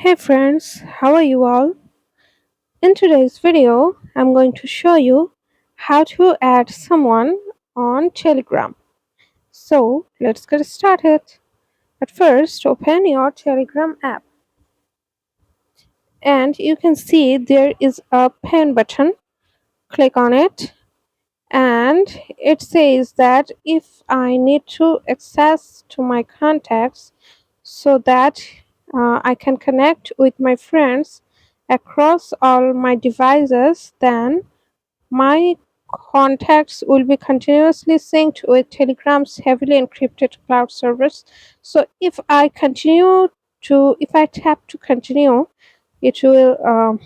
Hey friends, how are you all? In today's video, I'm going to show you how to add someone on Telegram. So let's get started. At first, open your Telegram app and you can see there is a pen button. Click on it and it says that if I need to access to my contacts so that I can connect with my friends across all my devices, then my contacts will be continuously synced with Telegram's heavily encrypted cloud service. So if I tap to continue, it will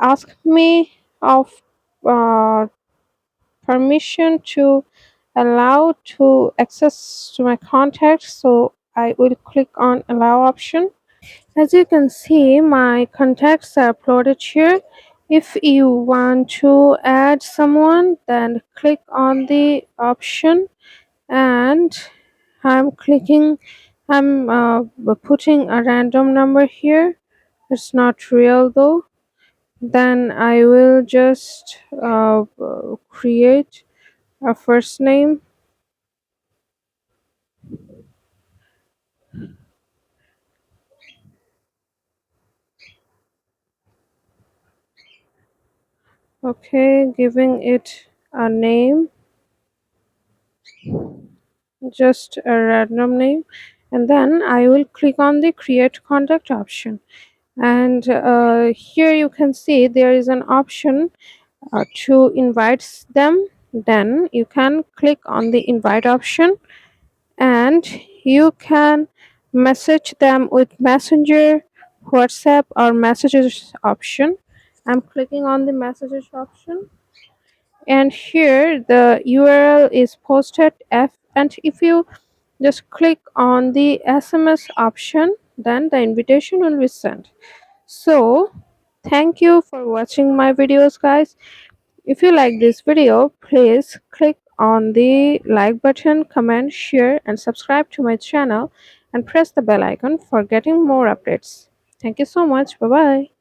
ask me of uh, permission to allow to access to my contacts, so I will click on allow option. As you can see, my contacts are uploaded here. If you want to add someone, then click on the option, and i'm clicking I'm putting a random number here. It's not real though. Then I will just create a first name. Okay, giving it a name, just a random name, and then I will click on the create contact option. And here you can see there is an option to invite them. Then you can click on the invite option and you can message them with Messenger, WhatsApp, or messages option. I'm clicking on the messages option, and here the URL is posted F, and if you just click on the SMS option, then the invitation will be sent. So thank you for watching my videos, guys. If you like this video, please click on the like button, comment, share, and subscribe to my channel, and press the bell icon for getting more updates. Thank you so much. Bye bye.